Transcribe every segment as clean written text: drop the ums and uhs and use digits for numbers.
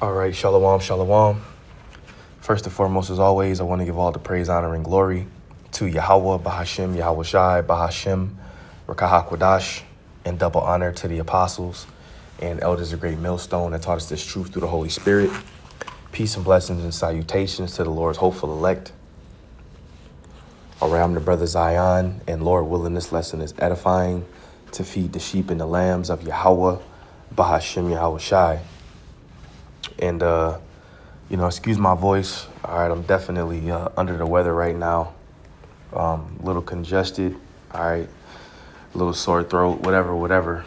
All right, shalom, shalom. First and foremost, as always, I want to give all the praise, honor, and glory to Yahweh, Bahashim, Yahweh Shai, Bahashim, Rakahakwadash, and double honor to the apostles and elders of Great Millstone that taught us this truth through the Holy Spirit. Peace and blessings and salutations to the Lord's hopeful elect. All right, I'm the brother Zion, and Lord willing, this lesson is edifying to feed the sheep and the lambs of Yahweh, Bahashim, Yahweh Shai. And, excuse my voice. All right, I'm definitely under the weather right now. A little congested. All right, a little sore throat, whatever.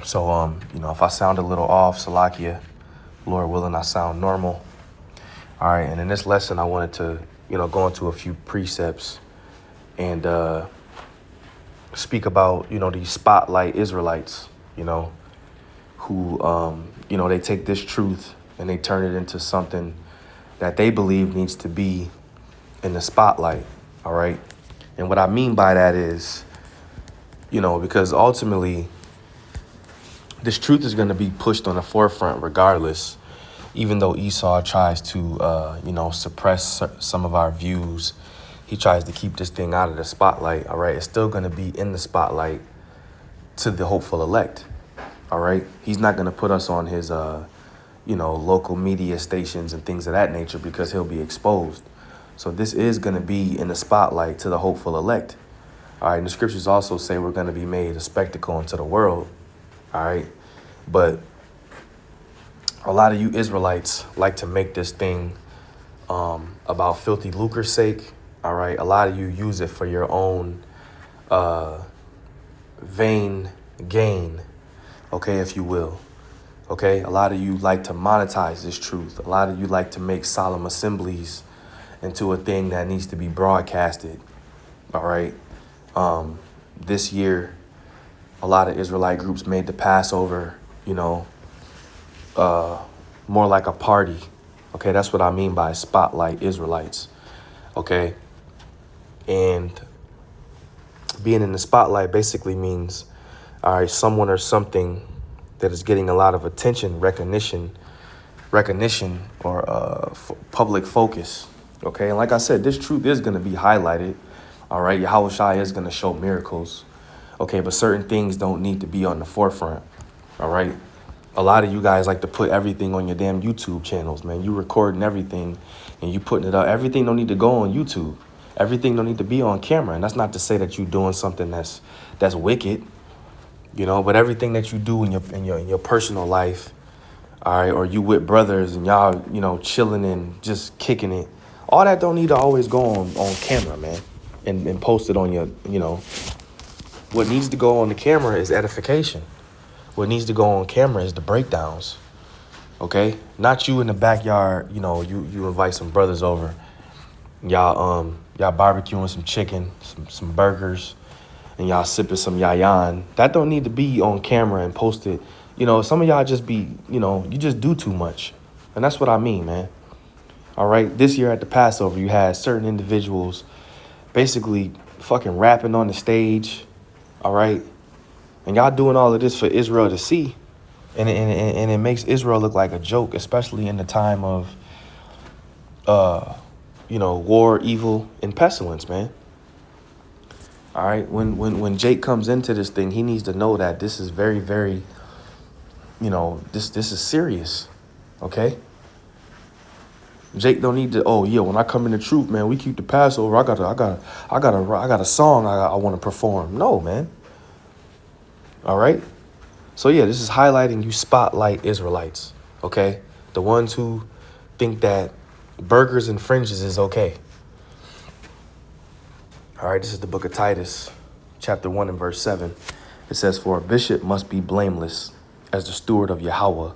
So, if I sound a little off, Salakia, Lord willing, I sound normal. All right, and in this lesson, I wanted to, go into a few precepts and speak about, these spotlight Israelites, who, they take this truth and they turn it into something that they believe needs to be in the spotlight. All right. And what I mean by that is, because ultimately this truth is going to be pushed on the forefront regardless, even though Esau tries to, suppress some of our views. He tries to keep this thing out of the spotlight. All right. It's still going to be in the spotlight to the hopeful elect. All right. He's not going to put us on his, local media stations and things of that nature because he'll be exposed. So this is going to be in the spotlight to the hopeful elect. All right. And the scriptures also say we're going to be made a spectacle unto the world. All right. But a lot of you Israelites like to make this thing about filthy lucre's sake. All right. A lot of you use it for your own vain gain. OK, if you will. OK, a lot of you like to monetize this truth. A lot of you like to make solemn assemblies into a thing that needs to be broadcasted. All right. This year, a lot of Israelite groups made the Passover, more like a party. OK, that's what I mean by spotlight Israelites. OK, and being in the spotlight basically means, all right, someone or something that is getting a lot of attention, recognition, or public focus. OK, and like I said, this truth is going to be highlighted. All right, Yahweh Shai is going to show miracles. OK, but certain things don't need to be on the forefront. All right. A lot of you guys like to put everything on your damn YouTube channels, man. You recording everything and you putting it up. Everything don't need to go on YouTube. Everything don't need to be on camera. And that's not to say that you're doing something that's wicked. But everything that you do in your personal life, all right, or you with brothers and y'all, chilling and just kicking it, all that don't need to always go on camera, man, and post it on your, what needs to go on the camera is edification. What needs to go on camera is the breakdowns, okay? Not you in the backyard, you invite some brothers over, y'all barbecuing some chicken, some burgers, and y'all sipping some yayan. That don't need to be on camera and posted. Some of y'all just be, you just do too much. And that's what I mean, man. All right. This year at the Passover, you had certain individuals basically fucking rapping on the stage. All right. And y'all doing all of this for Israel to see. And it makes Israel look like a joke, especially in the time of, war, evil, and pestilence, man. All right. When Jake comes into this thing, he needs to know that this is very, very, this is serious. OK. Jake don't need to. Oh, yeah. When I come in the truth, man, we keep the Passover. I got a song I want to perform. No, man. All right. So, yeah, this is highlighting you spotlight Israelites. OK, the ones who think that burgers and fringes is OK. All right, this is the book of Titus, chapter 1 and verse 7. It says, "For a bishop must be blameless as the steward of Yahweh,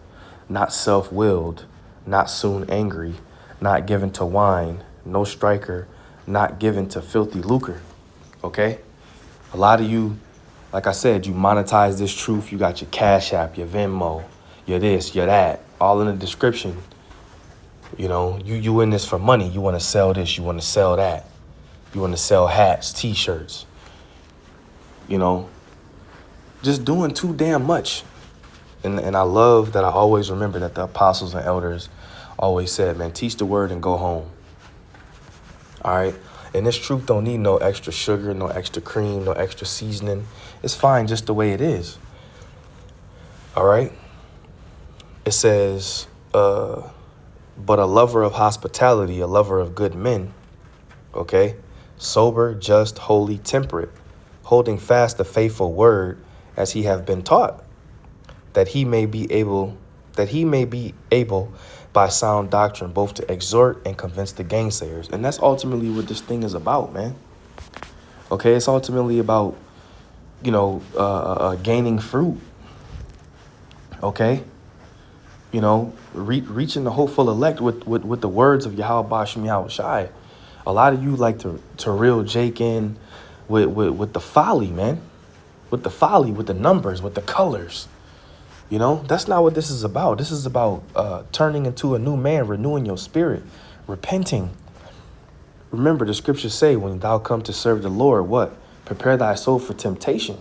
not self-willed, not soon angry, not given to wine, no striker, not given to filthy lucre." Okay? A lot of you, like I said, you monetize this truth. You got your Cash App, your Venmo, your this, your that, all in the description. You in this for money. You want to sell this. You want to sell that. You want to sell hats, T-shirts, just doing too damn much. And I love that I always remember that the apostles and elders always said, man, teach the word and go home. All right. And this truth don't need no extra sugar, no extra cream, no extra seasoning. It's fine just the way it is. All right. It says, but a lover of hospitality, a lover of good men. Okay. Sober, just, holy, temperate, holding fast the faithful word as he have been taught, that he may be able by sound doctrine both to exhort and convince the gainsayers. And that's ultimately what this thing is about, man. Okay, it's ultimately about, gaining fruit. Okay, reaching the hopeful elect with the words of Yahweh Bashem Yahweh Shai. A lot of you like to reel Jake in with the folly, man. With the folly, with the numbers, with the colors. That's not what this is about. This is about turning into a new man, renewing your spirit, repenting. Remember, the scriptures say, when thou come to serve the Lord, what? Prepare thy soul for temptation.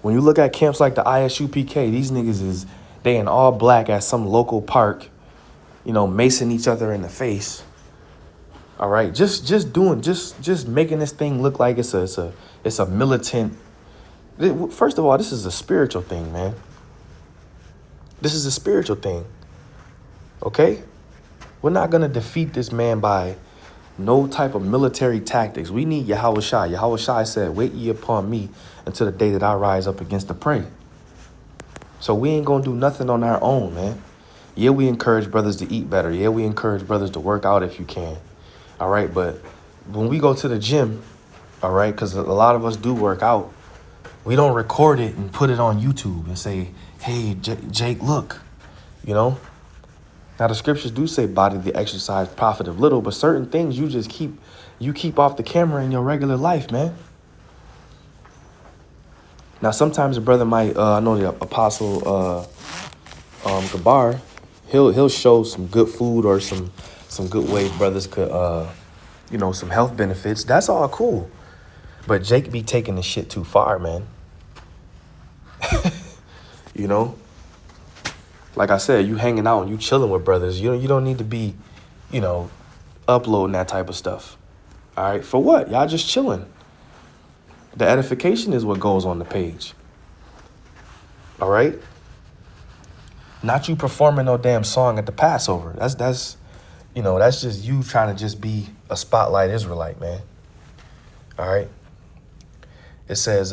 When you look at camps like the ISUPK, these niggas they in all black at some local park, macing each other in the face. All right, just making this thing look like it's a militant. First of all, this is a spiritual thing, man. This is a spiritual thing. Okay? We're not going to defeat this man by no type of military tactics. We need Yahweh Shai. Yahweh Shai said, wait ye upon me until the day that I rise up against the prey. So we ain't going to do nothing on our own, man. Yeah, we encourage brothers to eat better. Yeah, we encourage brothers to work out if you can. All right, but when we go to the gym, all right, because a lot of us do work out, we don't record it and put it on YouTube and say, hey, Jake, look, Now, the scriptures do say body the exercise profit of little, but certain things you keep off the camera in your regular life, man. Now, sometimes a brother might, I know the apostle Gabar, he'll show some good food or some good ways brothers could, some health benefits. That's all cool. But Jake be taking the shit too far, man. Like I said, you hanging out and you chilling with brothers. You don't need to be, uploading that type of stuff. All right. For what? Y'all just chilling. The edification is what goes on the page. All right. Not you performing no damn song at the Passover. That's just you trying to just be a spotlight Israelite, man. All right. It says,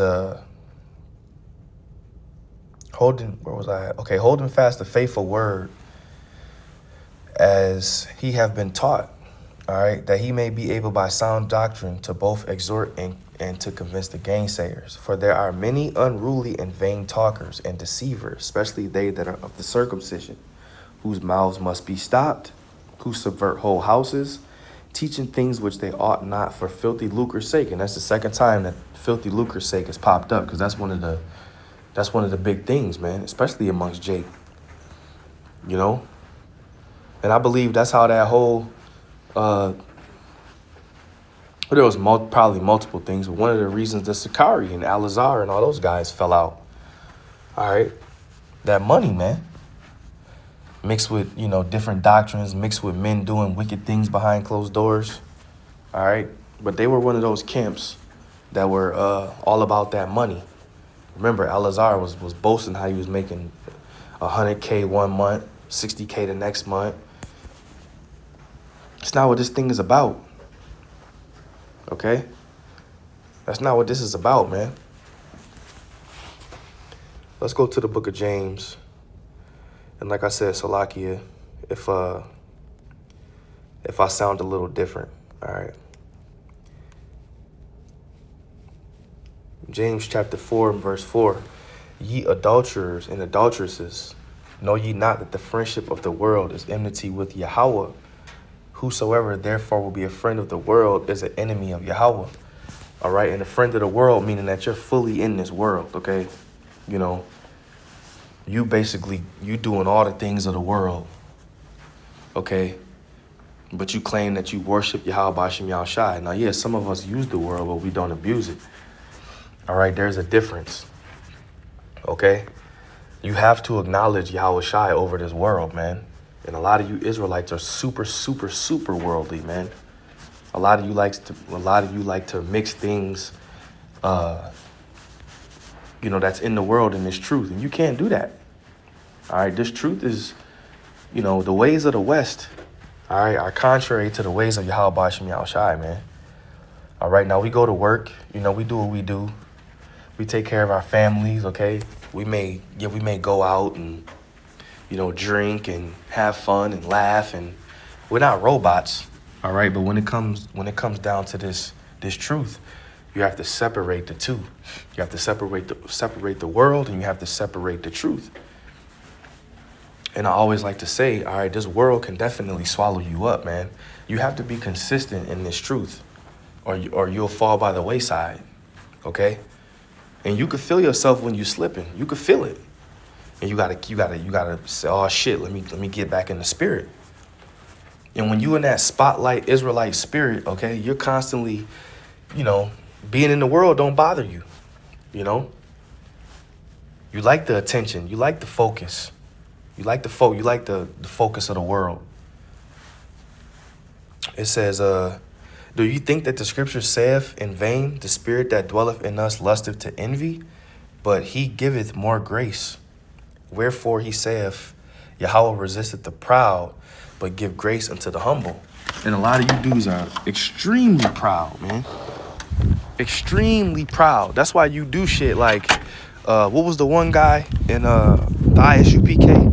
holding fast the faithful word as he have been taught, all right, that he may be able by sound doctrine to both exhort and to convince the gainsayers. For there are many unruly and vain talkers and deceivers, especially they that are of the circumcision, whose mouths must be stopped, who subvert whole houses, teaching things which they ought not for filthy lucre's sake. And that's the second time that filthy lucre's sake has popped up, because that's one of the big things, man, especially amongst Jake. And I believe that's how that whole there was probably multiple things, but one of the reasons that Sakari and Alazar and all those guys fell out. All right, that money, man, mixed with different doctrines, mixed with men doing wicked things behind closed doors. All right, but they were one of those camps that were all about that money. Remember, Alazar was boasting how he was making $100K 1 month, $60K the next month. It's not what this thing is about. Okay? That's not what this is about, man. Let's go to the book of James. And like I said, Salakia, if I sound a little different, all right. James chapter 4 and verse 4. Ye adulterers and adulteresses, know ye not that the friendship of the world is enmity with Yahweh? Whosoever therefore will be a friend of the world is an enemy of Yahweh. All right. And a friend of the world, meaning that you're fully in this world. Okay. You doing all the things of the world. Okay. But you claim that you worship Yahweh Bashem Yahweh Shai. Now, yeah, some of us use the world, but we don't abuse it. All right. There's a difference. Okay. You have to acknowledge Yahweh Shai over this world, man. And a lot of you Israelites are super, super, super worldly, man. A lot of you like to mix things, that's in the world and this truth. And you can't do that. All right. This truth is, the ways of the West, all right, are contrary to the ways of Yahweh Bashim Yahushai, man. All right. Now we go to work. We do what we do. We take care of our families. OK, we may go out and, drink and have fun and laugh. And we're not robots. All right. But when it comes down to this truth, you have to separate the two. You have to separate the world, and you have to separate the truth. And I always like to say, all right, this world can definitely swallow you up, man. You have to be consistent in this truth, or you'll fall by the wayside. Okay? And you could feel yourself when you're slipping. You could feel it. And you gotta say, oh shit, let me get back in the spirit. And when you in that spotlight Israelite spirit, okay, you're constantly, being in the world don't bother you. You like the attention, you like the focus. You like the focus of the world. It says, do you think that the scripture saith in vain, the spirit that dwelleth in us lusteth to envy? But he giveth more grace. Wherefore he saith, Yahweh resisteth the proud, but give grace unto the humble. And a lot of you dudes are extremely proud, man. Extremely proud. That's why you do shit like, what was the one guy in the ISUPK?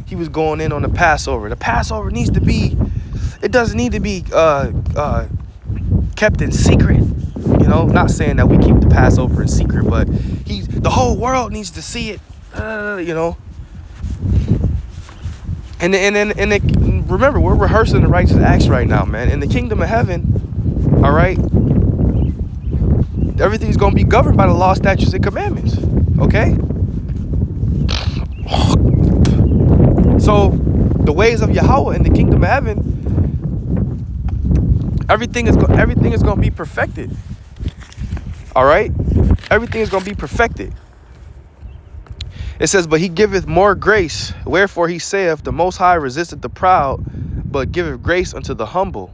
He was going in on the Passover. The Passover it doesn't need to be kept in secret. Not saying that we keep the Passover in secret, but the whole world needs to see it. And remember, we're rehearsing the righteous acts right now, man. In the kingdom of heaven, all right, everything's going to be governed by the law, statutes, and commandments. Okay? So, the ways of Yahweh in the kingdom of heaven, everything is going to be perfected. All right? Everything is going to be perfected. It says, but he giveth more grace. Wherefore he saith, the Most High resisteth the proud, but giveth grace unto the humble.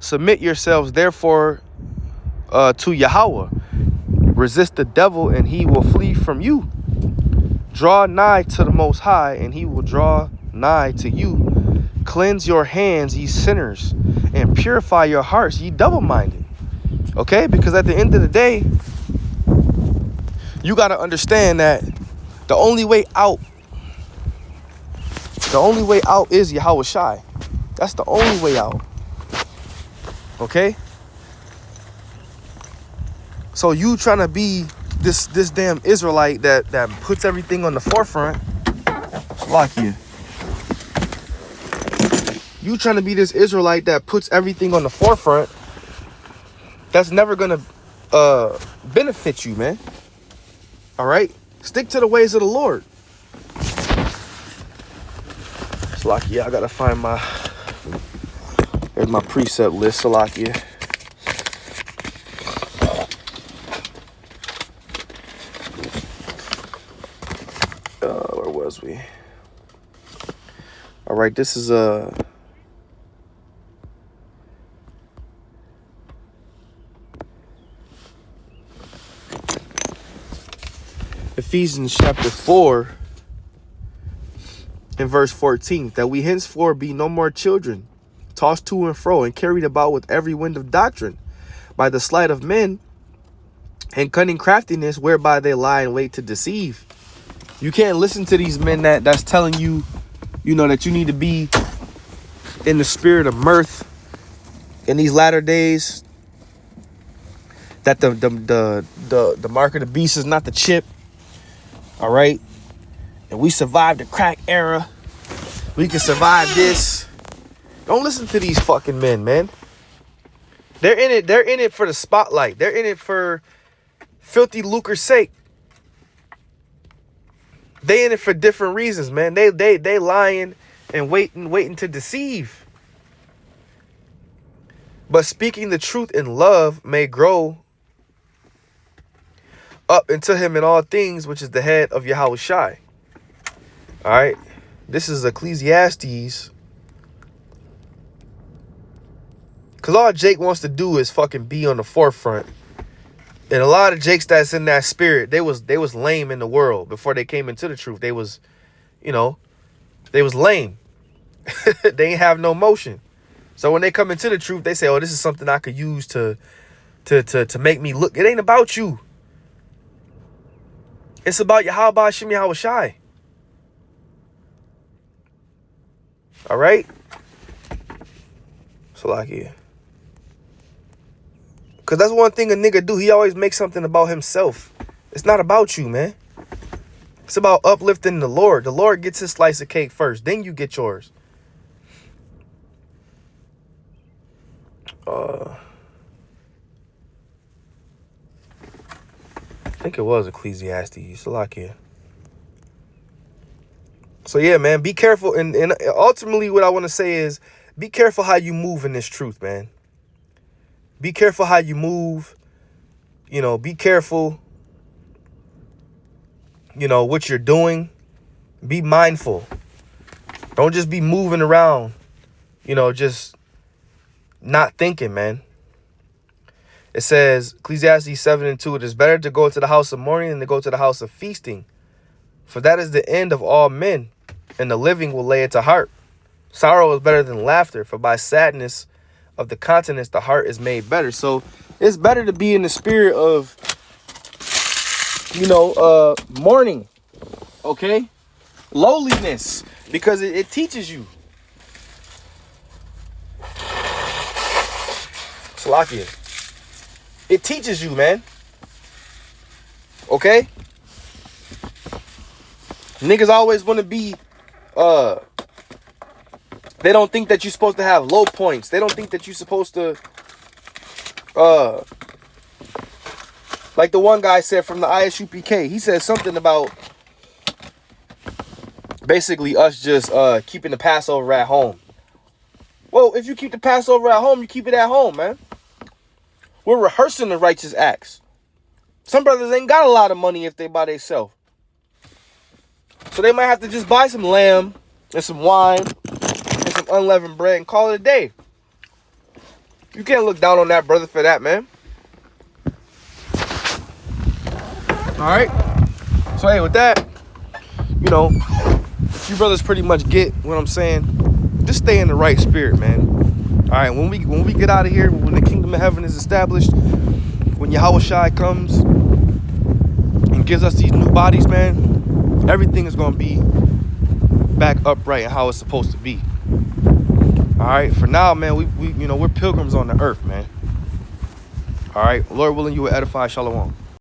Submit yourselves, therefore, to Yahweh. Resist the devil, and he will flee from you. Draw nigh to the Most High, and he will draw nigh to you. Cleanse your hands, ye sinners, and purify your hearts, ye double-minded. Okay? Because at the end of the day, you got to understand that the only way out is Yahweh Shai. That's the only way out. Okay? So you trying to be this damn Israelite that puts everything on the forefront. Slakia. You trying to be this Israelite that puts everything on the forefront. That's never gonna benefit you, man. All right? Stick to the ways of the Lord. Salakia, I gotta find there's my precept list, Salakia. Where was we? All right, this is Ephesians chapter 4 and verse 14, that we henceforth be no more children, tossed to and fro and carried about with every wind of doctrine, by the sleight of men and cunning craftiness, whereby they lie in wait to deceive. You can't listen to these men that's telling you, that you need to be in the spirit of mirth in these latter days, that the mark of the beast is not the chip. All right. And we survived the crack era. We can survive this. Don't listen to these fucking men, man. They're in it for the spotlight. They're in it for filthy lucre's sake. They in it for different reasons, man. They lying and waiting to deceive. But speaking the truth in love may grow up into him in all things, which is the head of Yahweh Shai. All right. This is Ecclesiastes. Because all Jake wants to do is fucking be on the forefront. And a lot of Jakes that's in that spirit, they was lame in the world before they came into the truth. They was, you know, they was lame. They ain't have no motion. So when they come into the truth, they say, oh, this is something I could use to make me look. It ain't about you. It's about Yahweh Shem Yahweh Shai. All right? So like, yeah. Because that's one thing a nigga do. He always makes something about himself. It's not about you, man. It's about uplifting the Lord. The Lord gets his slice of cake first. Then you get yours. I think it was Ecclesiastes. Salakia. So yeah, man, be careful. And ultimately what I want to say is be careful how you move in this truth, man. Be careful how you move. You know, be careful, you know, what you're doing. Be mindful. Don't just be moving around, you know, just not thinking, man. It says, Ecclesiastes 7:2, it is better to go to the house of mourning than to go to the house of feasting. For that is the end of all men, and the living will lay it to heart. Sorrow is better than laughter, for by sadness of the countenance the heart is made better. So it's better to be in the spirit of, you know, mourning, okay? Lowliness, because it teaches you. Salakia. It teaches you, man. Okay? Niggas always want to be, they don't think that you're supposed to have low points. They don't think that you're supposed to, like the one guy said from the ISUPK, he said something about basically us just keeping the Passover at home. Well, if you keep the Passover at home, you keep it at home, man. We're rehearsing the righteous acts. Some brothers ain't got a lot of money if they by themselves. So they might have to just buy some lamb and some wine and some unleavened bread and call it a day. You can't look down on that brother for that, man. All right. So, hey, with that, you know, you brothers pretty much get what I'm saying. Just stay in the right spirit, man. All right, when we get out of here, when the kingdom of heaven is established, when Yahweh Shai comes and gives us these new bodies, man, everything is going to be back upright and how it's supposed to be. All right, for now, man, we you know, we're pilgrims on the earth, man. All right, Lord willing, you will edify. Shalom.